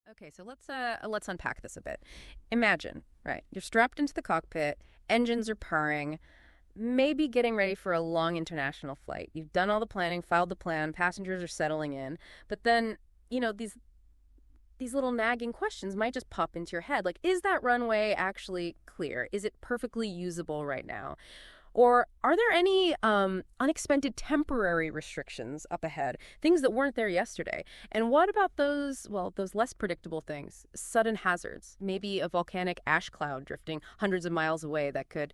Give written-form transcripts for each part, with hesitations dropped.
Okay, so let's unpack this a bit. Imagine, right? You're strapped into the cockpit, engines are purring, maybe getting ready for a long international flight. You've done all the planning, filed the plan, passengers are settling in, but then, these little nagging questions might just pop into your head. Like, is that runway actually clear? Is it perfectly usable right now? Or are there any unexpected temporary restrictions up ahead, things that weren't there yesterday? And what about those less predictable things, sudden hazards, maybe a volcanic ash cloud drifting hundreds of miles away that could,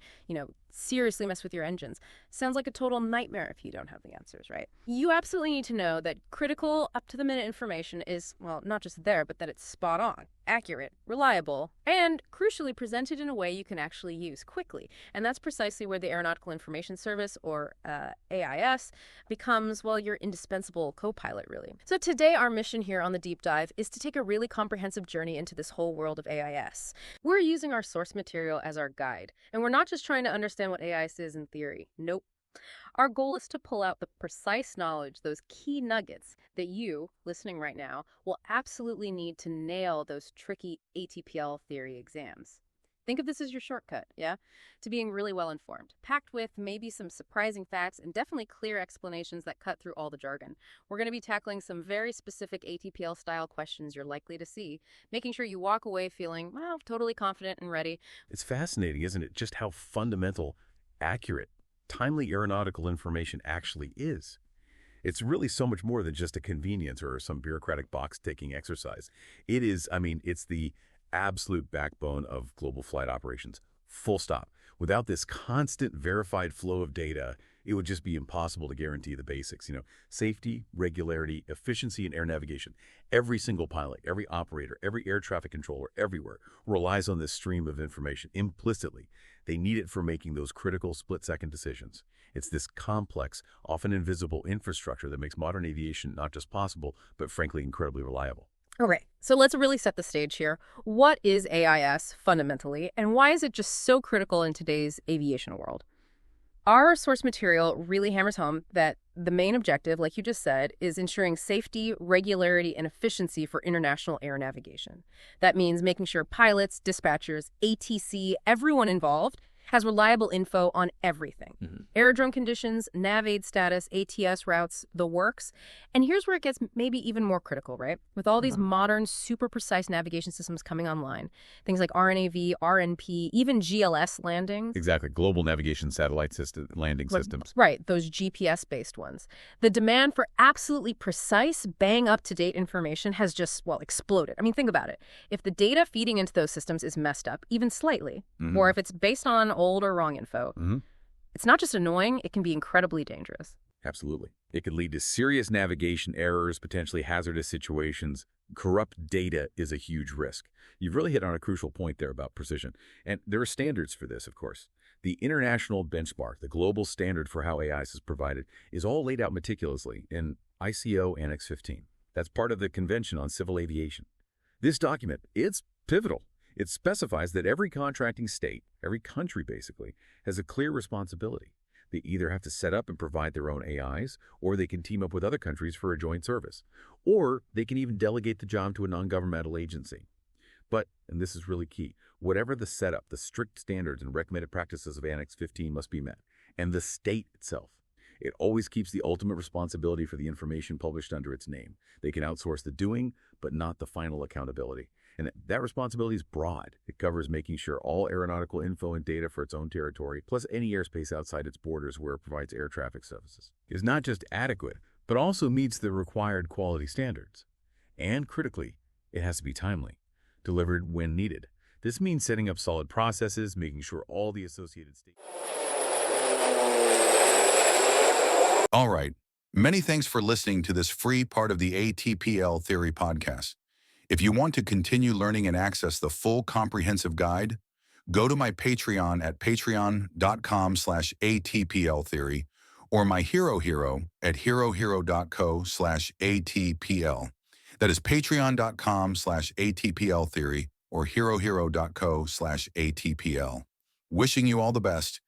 seriously mess with your engines? Sounds like a total nightmare if you don't have the answers, right? You absolutely need to know that critical, up-to-the-minute information is, well, not just there, but that it's spot on, accurate, reliable, and crucially presented in a way you can actually use quickly. And that's precisely where the Aeronautical Information Service, or AIS, becomes, well, your indispensable co-pilot, really. So today, our mission here on the Deep Dive is to take a really comprehensive journey into this whole world of AIS. We're using our source material as our guide, and we're not just trying to understand what AIS is in theory. Nope. Our goal is to pull out the precise knowledge, those key nuggets that you, listening right now, will absolutely need to nail those tricky ATPL theory exams. Think of this as your shortcut, yeah? To being really well informed, packed with maybe some surprising facts and definitely clear explanations that cut through all the jargon. We're going to be tackling some very specific ATPL-style questions you're likely to see, making sure you walk away feeling, well, totally confident and ready. It's fascinating, isn't it, just how fundamental, accurate, timely aeronautical information actually is. It's really so much more than just a convenience or some bureaucratic box-ticking exercise. It is, it's the absolute backbone of global flight operations. Full stop. Without this constant verified flow of data, it would just be impossible to guarantee the basics. Safety, regularity, efficiency in air navigation. Every single pilot, every operator, every air traffic controller, everywhere relies on this stream of information implicitly. They need it for making those critical split-second decisions. It's this complex, often invisible infrastructure that makes modern aviation not just possible, but frankly incredibly reliable. Okay, so let's really set the stage here. What is AIS fundamentally, and why is it just so critical in today's aviation world? Our source material really hammers home that the main objective, like you just said, is ensuring safety, regularity, and efficiency for international air navigation. That means making sure pilots, dispatchers, ATC, everyone involved has reliable info on everything. Aerodrome conditions, nav aid status, ATS routes, the works. And here's where it gets maybe even more critical, right? With all these modern, super precise navigation systems coming online, things like RNAV, RNP, even GLS landings. Exactly. Global Navigation Satellite System landing systems. Right, those GPS-based ones. The demand for absolutely precise, bang up-to-date information has just, well, exploded. Think about it. If the data feeding into those systems is messed up, even slightly, or if it's based on old or wrong info, it's not just annoying, it can be incredibly dangerous. Absolutely. It could lead to serious navigation errors, potentially hazardous situations. Corrupt data is a huge risk. You've really hit on a crucial point there about precision. And there are standards for this, of course. The international benchmark, the global standard for how AIS is provided, is all laid out meticulously in ICO Annex 15. That's part of the Convention on Civil Aviation. This document, it's pivotal. It specifies that every contracting state, every country basically, has a clear responsibility. They either have to set up and provide their own AIs, or they can team up with other countries for a joint service. Or they can even delegate the job to a non-governmental agency. But, and this is really key, whatever the setup, the strict standards and recommended practices of Annex 15 must be met. And the state itself, it always keeps the ultimate responsibility for the information published under its name. They can outsource the doing, but not the final accountability. And that responsibility is broad. It covers making sure all aeronautical info and data for its own territory, plus any airspace outside its borders where it provides air traffic services, is not just adequate, but also meets the required quality standards. And critically, it has to be timely, delivered when needed. This means setting up solid processes, making sure all the associated states. All right. Many thanks for listening to this free part of the ATPL Theory podcast. If you want to continue learning and access the full comprehensive guide, go to my Patreon at patreon.com/ATPLtheory or my Hero at herohero.co/ATPL. That is patreon.com/ATPLtheory or herohero.co/ATPL. Wishing you all the best